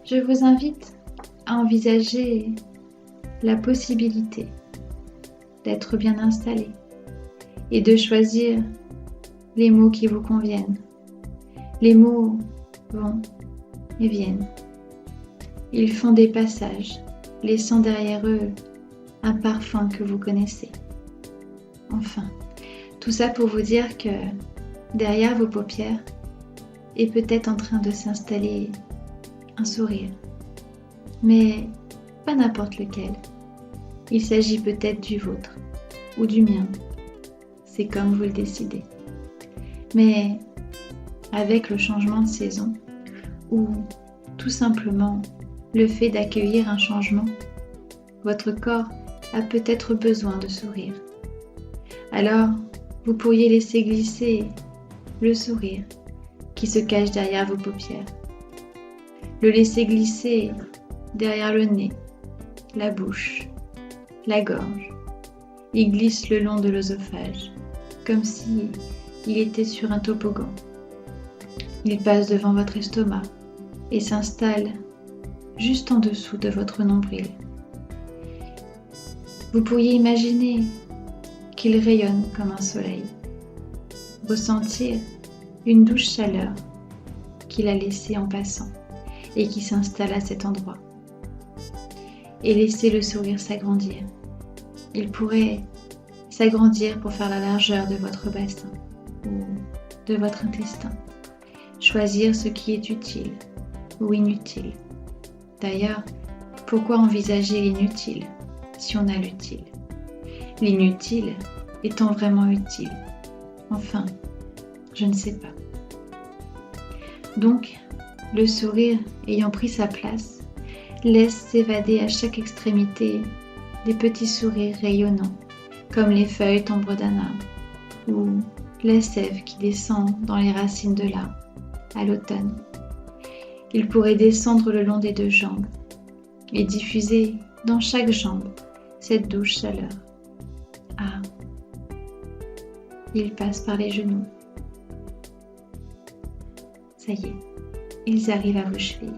je vous invite à envisager la possibilité d'être bien installé et de choisir les mots qui vous conviennent. Les mots vont et viennent. Ils font des passages, laissant derrière eux un parfum que vous connaissez. Enfin, tout ça pour vous dire que derrière vos paupières est peut-être en train de s'installer un sourire, mais pas n'importe lequel. Il s'agit peut-être du vôtre ou du mien, c'est comme vous le décidez. Mais avec le changement de saison ou tout simplement le fait d'accueillir un changement, votre corps a peut-être besoin de sourire. Alors, vous pourriez laisser glisser le sourire qui se cache derrière vos paupières. Le laisser glisser derrière le nez, la bouche, la gorge. Il glisse le long de l'œsophage, comme si il était sur un toboggan. Il passe devant votre estomac et s'installe juste en dessous de votre nombril. Vous pourriez imaginer qu'il rayonne comme un soleil, ressentir une douce chaleur qu'il a laissée en passant et qui s'installe à cet endroit, et laisser le sourire s'agrandir. Il pourrait s'agrandir pour faire la largeur de votre bassin ou de votre intestin, choisir ce qui est utile ou inutile. D'ailleurs, pourquoi envisager l'inutile si on a l'utile? L'inutile étant vraiment utile? Enfin, je ne sais pas. Donc, le sourire ayant pris sa place, laisse s'évader à chaque extrémité des petits sourires rayonnants, comme les feuilles tombent d'un arbre, ou la sève qui descend dans les racines de l'arbre à l'automne. Il pourrait descendre le long des deux jambes et diffuser dans chaque jambe cette douce chaleur. Ah, il passe par les genoux. Ça y est, ils arrivent à vos chevilles.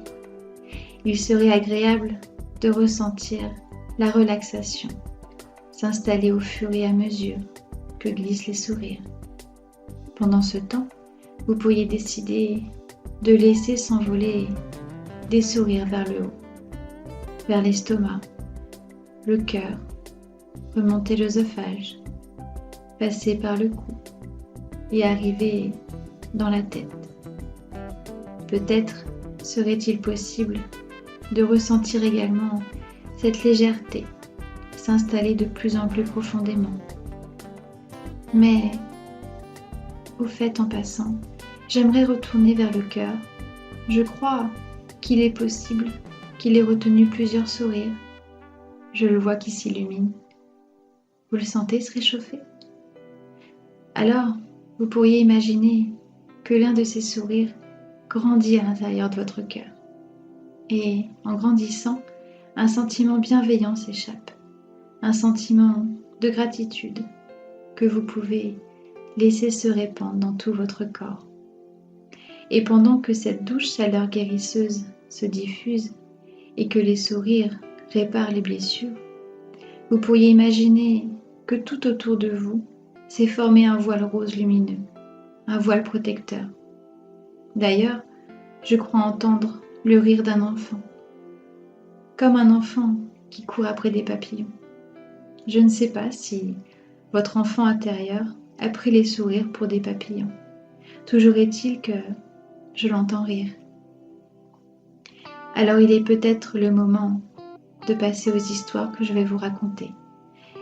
Il serait agréable de ressentir la relaxation s'installer au fur et à mesure que glissent les sourires. Pendant ce temps, vous pourriez décider de laisser s'envoler des sourires vers le haut, vers l'estomac, le cœur, remonter l'œsophage, passer par le cou et arriver dans la tête. Peut-être serait-il possible de ressentir également cette légèreté s'installer de plus en plus profondément. Mais, au fait, en passant, j'aimerais retourner vers le cœur. Je crois qu'il est possible qu'il ait retenu plusieurs sourires. Je le vois qui s'illumine. Vous le sentez se réchauffer? Alors, vous pourriez imaginer que l'un de ces sourires grandit à l'intérieur de votre cœur. Et en grandissant, un sentiment bienveillant s'échappe, un sentiment de gratitude que vous pouvez laisser se répandre dans tout votre corps. Et pendant que cette douce chaleur guérisseuse se diffuse et que les sourires réparent les blessures, vous pourriez imaginer que tout autour de vous s'est formé un voile rose lumineux, un voile protecteur. D'ailleurs, je crois entendre le rire d'un enfant, comme un enfant qui court après des papillons. Je ne sais pas si votre enfant intérieur a pris les sourires pour des papillons. Toujours est-il que je l'entends rire. Alors il est peut-être le moment de passer aux histoires que je vais vous raconter.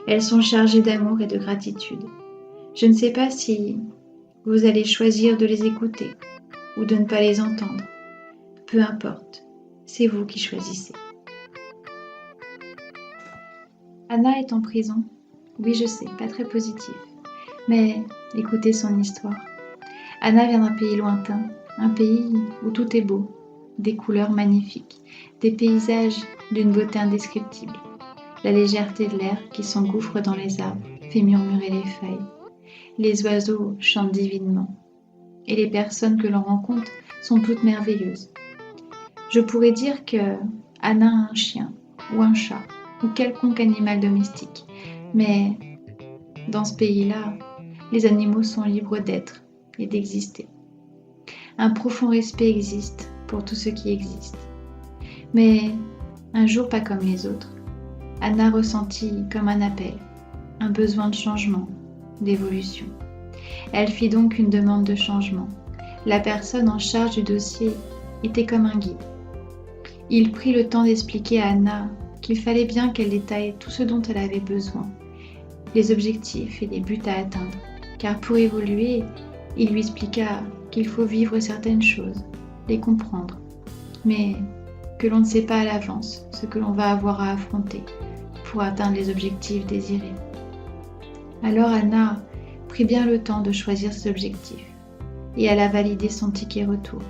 Elles sont chargées d'amour et de gratitude. Je ne sais pas si vous allez choisir de les écouter ou de ne pas les entendre. Peu importe, c'est vous qui choisissez. Anna est en prison. Oui, je sais, pas très positif. Mais écoutez son histoire. Anna vient d'un pays lointain, un pays où tout est beau, des couleurs magnifiques, des paysages d'une beauté indescriptible. La légèreté de l'air qui s'engouffre dans les arbres fait murmurer les feuilles. Les oiseaux chantent divinement. Et les personnes que l'on rencontre sont toutes merveilleuses. Je pourrais dire que Anna a un chien ou un chat ou quelconque animal domestique. Mais dans ce pays-là, les animaux sont libres d'être et d'exister. Un profond respect existe pour tout ce qui existe. Mais un jour pas comme les autres, Anna ressentit comme un appel, un besoin de changement, d'évolution. Elle fit donc une demande de changement. La personne en charge du dossier était comme un guide. Il prit le temps d'expliquer à Anna qu'il fallait bien qu'elle détaille tout ce dont elle avait besoin, les objectifs et les buts à atteindre, car pour évoluer, il lui expliqua qu'il faut vivre certaines choses, les comprendre, mais que l'on ne sait pas à l'avance ce que l'on va avoir à affronter pour atteindre les objectifs désirés. Alors Anna prit bien le temps de choisir ses objectifs et elle a validé son ticket retour.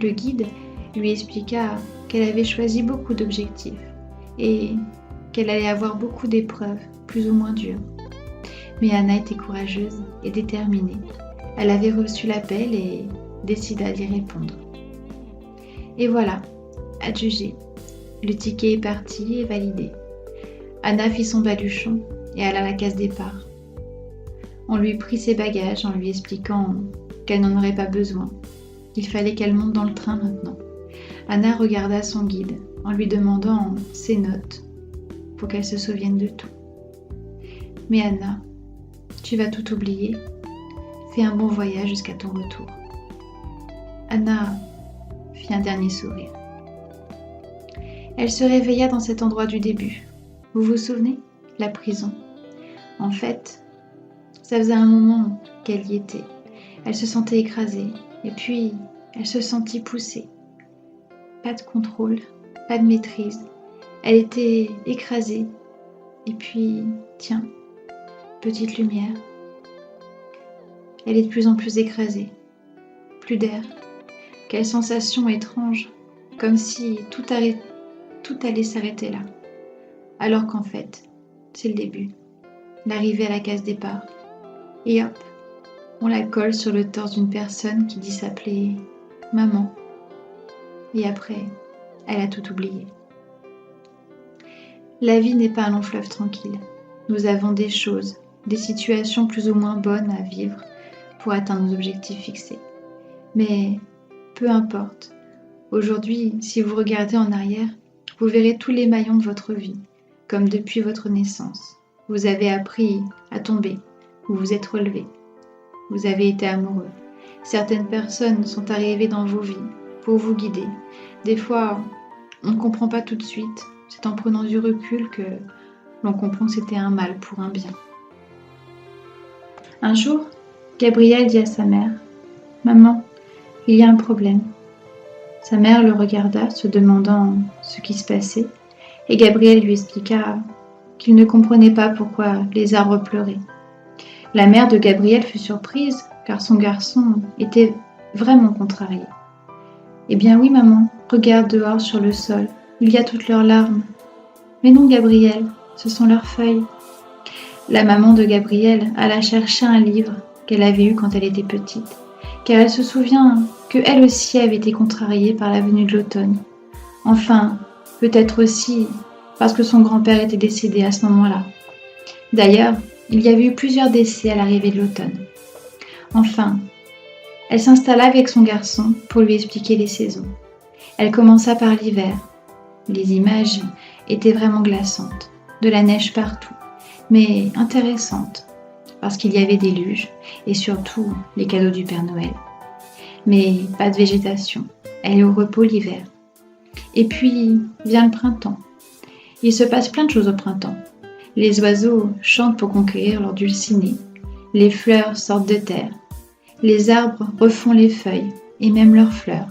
Le guide lui expliqua qu'elle avait choisi beaucoup d'objectifs et qu'elle allait avoir beaucoup d'épreuves plus ou moins dures. Mais Anna était courageuse et déterminée. Elle avait reçu l'appel et décida d'y répondre. Et voilà, adjugé. Le ticket est parti et validé. Anna fit son baluchon et alla à la case départ. On lui prit ses bagages en lui expliquant qu'elle n'en aurait pas besoin. Il fallait qu'elle monte dans le train maintenant. Anna regarda son guide en lui demandant ses notes pour qu'elle se souvienne de tout. Mais Anna, tu vas tout oublier. Fais un bon voyage jusqu'à ton retour. Anna fit un dernier sourire. Elle se réveilla dans cet endroit du début. Vous vous souvenez? La prison. En fait, ça faisait un moment qu'elle y était. Elle se sentait écrasée et puis elle se sentit poussée. Pas de contrôle, pas de maîtrise. Elle était écrasée et puis, tiens, petite lumière. Elle est de plus en plus écrasée. Plus d'air. Quelle sensation étrange, comme si tout allait s'arrêter là. Alors qu'en fait, c'est le début, l'arrivée à la case départ. Et hop, on la colle sur le torse d'une personne qui dit s'appeler maman. Et après, elle a tout oublié. La vie n'est pas un long fleuve tranquille. Nous avons des choses, des situations plus ou moins bonnes à vivre pour atteindre nos objectifs fixés. Mais peu importe. Aujourd'hui, si vous regardez en arrière, vous verrez tous les maillons de votre vie, comme depuis votre naissance. Vous avez appris à tomber, vous vous êtes relevé. Vous avez été amoureux. Certaines personnes sont arrivées dans vos vies pour vous guider. Des fois, on ne comprend pas tout de suite. C'est en prenant du recul que l'on comprend que c'était un mal pour un bien. Un jour, Gabriel dit à sa mère « Maman, il y a un problème. » Sa mère le regarda, se demandant ce qui se passait, et Gabriel lui expliqua qu'il ne comprenait pas pourquoi les arbres pleuraient. La mère de Gabriel fut surprise, car son garçon était vraiment contrarié. « Eh bien oui, maman, regarde dehors sur le sol, il y a toutes leurs larmes. »« Mais non, Gabriel, ce sont leurs feuilles. » La maman de Gabriel alla chercher un livre qu'elle avait eu quand elle était petite, car elle se souvient qu'elle aussi avait été contrariée par la venue de l'automne. Enfin, peut-être aussi parce que son grand-père était décédé à ce moment-là. D'ailleurs, il y avait eu plusieurs décès à l'arrivée de l'automne. Enfin, elle s'installa avec son garçon pour lui expliquer les saisons. Elle commença par l'hiver. Les images étaient vraiment glaçantes, de la neige partout, mais intéressantes, parce qu'il y avait des luges et surtout les cadeaux du Père Noël. Mais pas de végétation, elle est au repos l'hiver. Et puis vient le printemps. Il se passe plein de choses au printemps. Les oiseaux chantent pour conquérir leur dulcinée. Les fleurs sortent de terre. Les arbres refont les feuilles et même leurs fleurs.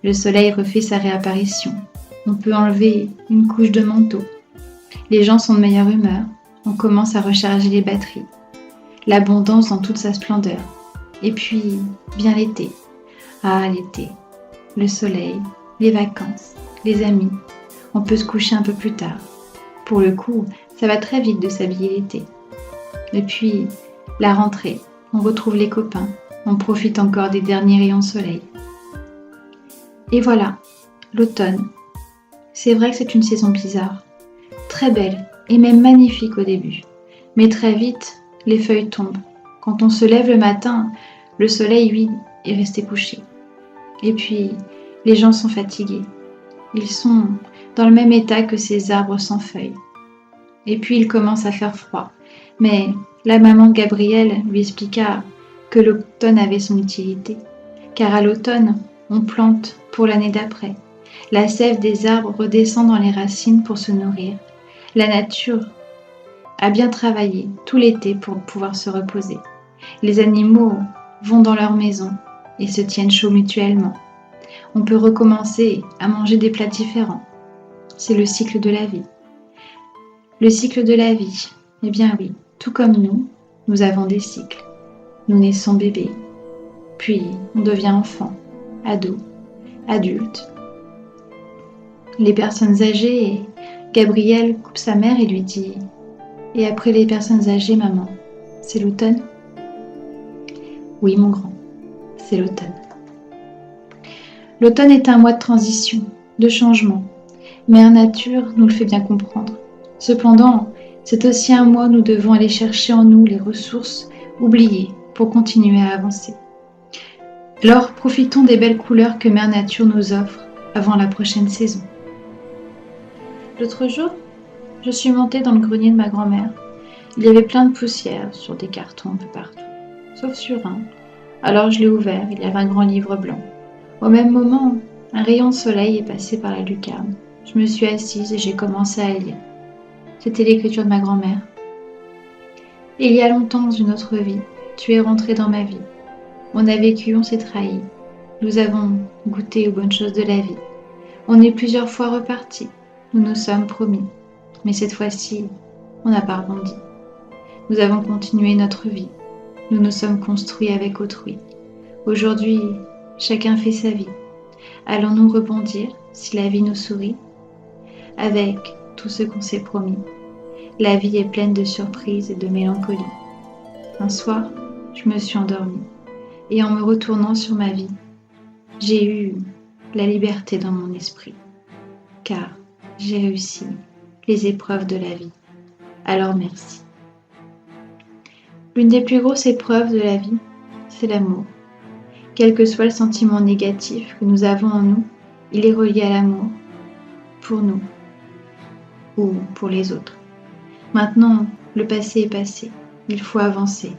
Le soleil refait sa réapparition. On peut enlever une couche de manteau. Les gens sont de meilleure humeur. On commence à recharger les batteries. L'abondance dans toute sa splendeur. Et puis vient l'été. Ah, l'été. Le soleil, les vacances, les amis. On peut se coucher un peu plus tard. Pour le coup, ça va très vite de s'habiller l'été. Et puis, la rentrée. On retrouve les copains. On profite encore des derniers rayons de soleil. Et voilà, L'automne. C'est vrai que c'est une saison bizarre, très belle et même magnifique au début. Mais très vite, les feuilles tombent. Quand on se lève le matin, le soleil, lui, est resté couché. Et puis, les gens sont fatigués. Ils sont dans le même état que ces arbres sans feuilles. Et puis, il commence à faire froid. Mais la maman de Gabriel lui expliqua que l'automne avait son utilité. Car à l'automne, on plante pour l'année d'après. La sève des arbres redescend dans les racines pour se nourrir. La nature a bien travaillé tout l'été pour pouvoir se reposer. Les animaux vont dans leur maison et se tiennent chaud mutuellement. On peut recommencer à manger des plats différents. C'est le cycle de la vie. Le cycle de la vie, eh bien oui, tout comme nous avons des cycles. Nous naissons bébés, puis on devient enfant, ado, adulte. Les personnes âgées, Gabriel coupe sa mère et lui dit « Et après les personnes âgées, maman, c'est l'automne ?» Oui, mon grand, c'est l'automne. L'automne est un mois de transition, de changement. Mère Nature nous le fait bien comprendre. Cependant, c'est aussi un mois où nous devons aller chercher en nous les ressources oubliées pour continuer à avancer. Alors, profitons des belles couleurs que Mère Nature nous offre avant la prochaine saison. L'autre jour, je suis montée dans le grenier de ma grand-mère. Il y avait plein de poussière sur des cartons un peu partout, sauf sur un. Alors je l'ai ouvert, il y avait un grand livre blanc. Au même moment, un rayon de soleil est passé par la lucarne. Je me suis assise et j'ai commencé à lire. C'était l'écriture de ma grand-mère. Il y a longtemps dans une autre vie, tu es rentré dans ma vie. On a vécu, on s'est trahi. Nous avons goûté aux bonnes choses de la vie. On est plusieurs fois repartis. Nous nous sommes promis. Mais cette fois-ci, on n'a pas rebondi. Nous avons continué notre vie. Nous nous sommes construits avec autrui. Aujourd'hui, chacun fait sa vie. Allons-nous rebondir si la vie nous sourit? Avec tout ce qu'on s'est promis. La vie est pleine de surprises et de mélancolie. Un soir, je me suis endormie. Et en me retournant sur ma vie, j'ai eu la liberté dans mon esprit. Car j'ai réussi les épreuves de la vie. Alors merci. L'une des plus grosses épreuves de la vie, c'est l'amour. Quel que soit le sentiment négatif que nous avons en nous, il est relié à l'amour, pour nous ou pour les autres. Maintenant, le passé est passé. Il faut avancer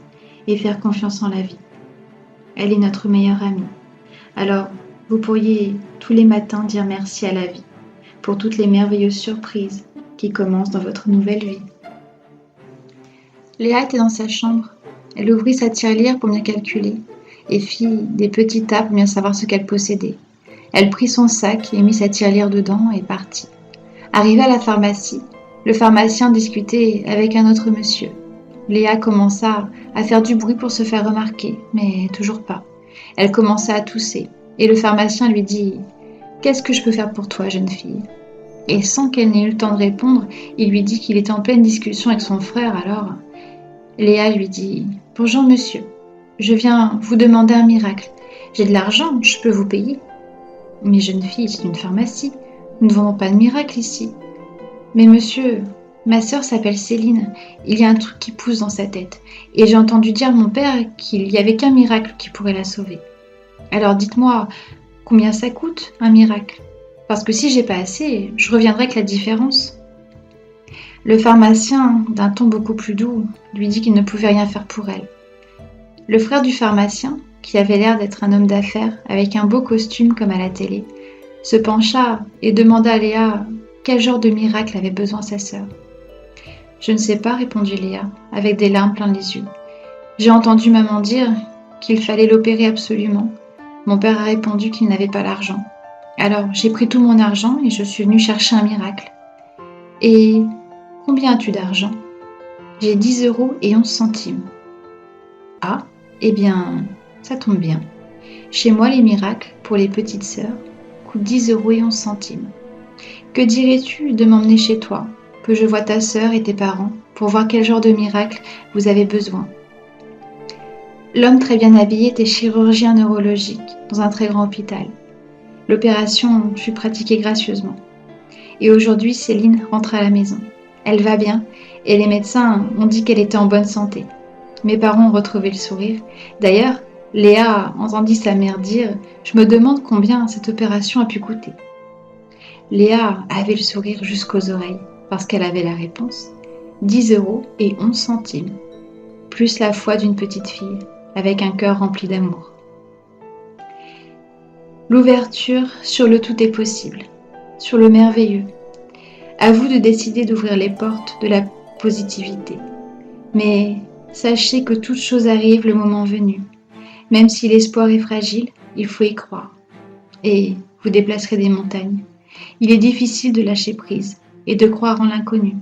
et faire confiance en la vie. Elle est notre meilleure amie. Alors, vous pourriez tous les matins dire merci à la vie pour toutes les merveilleuses surprises qui commencent dans votre nouvelle vie. Léa était dans sa chambre. Elle ouvrit sa tirelire pour mieux calculer et fit des petits tas pour bien savoir ce qu'elle possédait. Elle prit son sac et mit sa tirelire dedans et partit. Arrivée à la pharmacie, le pharmacien discutait avec un autre monsieur. Léa commença à faire du bruit pour se faire remarquer, mais toujours pas. Elle commença à tousser et le pharmacien lui dit « Qu'est-ce que je peux faire pour toi, jeune fille ?» Et sans qu'elle n'ait eu le temps de répondre, il lui dit qu'il était en pleine discussion avec son frère. Alors, Léa lui dit « Bonjour monsieur, je viens vous demander un miracle. J'ai de l'argent, je peux vous payer. » « Mais jeune fille, c'est une pharmacie. Nous ne vendons pas de miracle ici. »« Mais monsieur, ma sœur s'appelle Céline. Il y a un truc qui pousse dans sa tête. Et j'ai entendu dire à mon père qu'il n'y avait qu'un miracle qui pourrait la sauver. Alors dites-moi, combien ça coûte un miracle? Parce que si j'ai pas assez, je reviendrai avec la différence. » Le pharmacien, d'un ton beaucoup plus doux, lui dit qu'il ne pouvait rien faire pour elle. Le frère du pharmacien, qui avait l'air d'être un homme d'affaires avec un beau costume comme à la télé, se pencha et demanda à Léa quel genre de miracle avait besoin sa sœur. « Je ne sais pas, répondit Léa, avec des larmes plein les yeux. J'ai entendu maman dire qu'il fallait l'opérer absolument. Mon père a répondu qu'il n'avait pas l'argent. Alors j'ai pris tout mon argent et je suis venue chercher un miracle. Et combien as-tu d'argent? J'ai 10 € et 11 centimes. Ah, eh bien, ça tombe bien. Chez moi, les miracles, pour les petites sœurs, coûtent 10 € et 11 centimes. Que dirais-tu de m'emmener chez toi, que je voie ta sœur et tes parents, pour voir quel genre de miracle vous avez besoin? L'homme très bien habillé était chirurgien neurologique dans un très grand hôpital. L'opération fut pratiquée gracieusement. Et aujourd'hui, Céline rentre à la maison. Elle va bien et les médecins ont dit qu'elle était en bonne santé. Mes parents ont retrouvé le sourire. D'ailleurs, Léa entendit sa mère dire « Je me demande combien cette opération a pu coûter ». Léa avait le sourire jusqu'aux oreilles parce qu'elle avait la réponse. 10,11 €, plus la foi d'une petite fille avec un cœur rempli d'amour. L'ouverture sur le tout est possible, sur le merveilleux. À vous de décider d'ouvrir les portes de la positivité. Mais sachez que toute chose arrive le moment venu. Même si l'espoir est fragile, il faut y croire. Et vous déplacerez des montagnes. Il est difficile de lâcher prise et de croire en l'inconnu.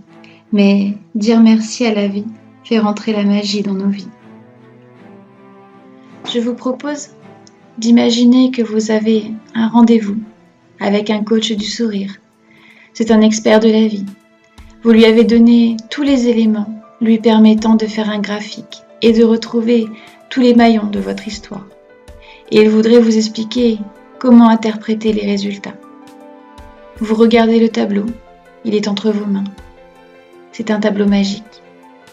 Mais dire merci à la vie fait rentrer la magie dans nos vies. Je vous propose d'imaginer que vous avez un rendez-vous avec un coach du sourire. C'est un expert de la vie. Vous lui avez donné tous les éléments lui permettant de faire un graphique et de retrouver tous les maillons de votre histoire. Et il voudrait vous expliquer comment interpréter les résultats. Vous regardez le tableau, il est entre vos mains. C'est un tableau magique.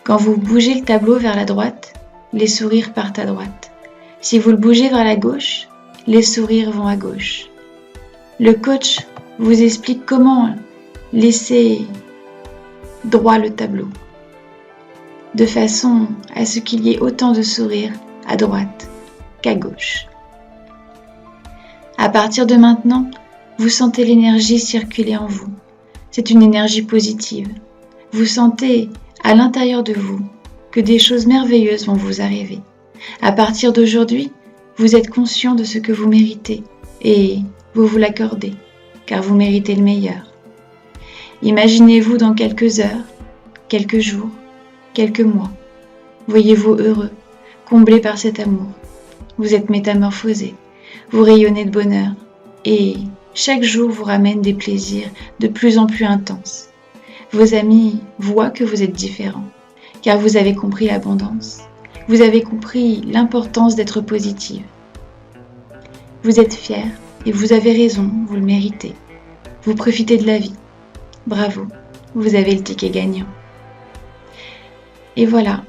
Quand vous bougez le tableau vers la droite, les sourires partent à droite. Si vous le bougez vers la gauche, les sourires vont à gauche. Le coach vous explique comment laisser droit le tableau, de façon à ce qu'il y ait autant de sourires à droite qu'à gauche. À partir de maintenant, vous sentez l'énergie circuler en vous. C'est une énergie positive. Vous sentez à l'intérieur de vous que des choses merveilleuses vont vous arriver. À partir d'aujourd'hui, vous êtes conscient de ce que vous méritez et vous vous l'accordez, car vous méritez le meilleur. Imaginez-vous dans quelques heures, quelques jours, quelques mois. Voyez-vous heureux, comblé par cet amour. Vous êtes métamorphosé, vous rayonnez de bonheur et chaque jour vous ramène des plaisirs de plus en plus intenses. Vos amis voient que vous êtes différent, car vous avez compris l'abondance. Vous avez compris l'importance d'être positive. Vous êtes fier et vous avez raison, vous le méritez. Vous profitez de la vie. Bravo, vous avez le ticket gagnant. Et voilà,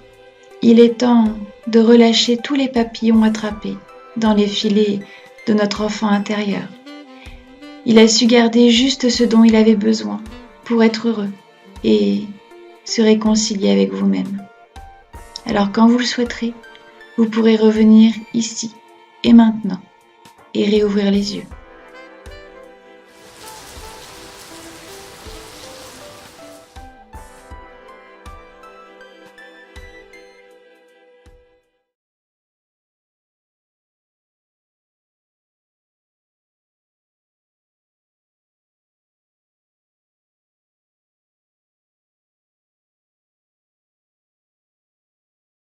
il est temps de relâcher tous les papillons attrapés dans les filets de notre enfant intérieur. Il a su garder juste ce dont il avait besoin pour être heureux et se réconcilier avec vous-même. Alors quand vous le souhaiterez, vous pourrez revenir ici et maintenant et réouvrir les yeux.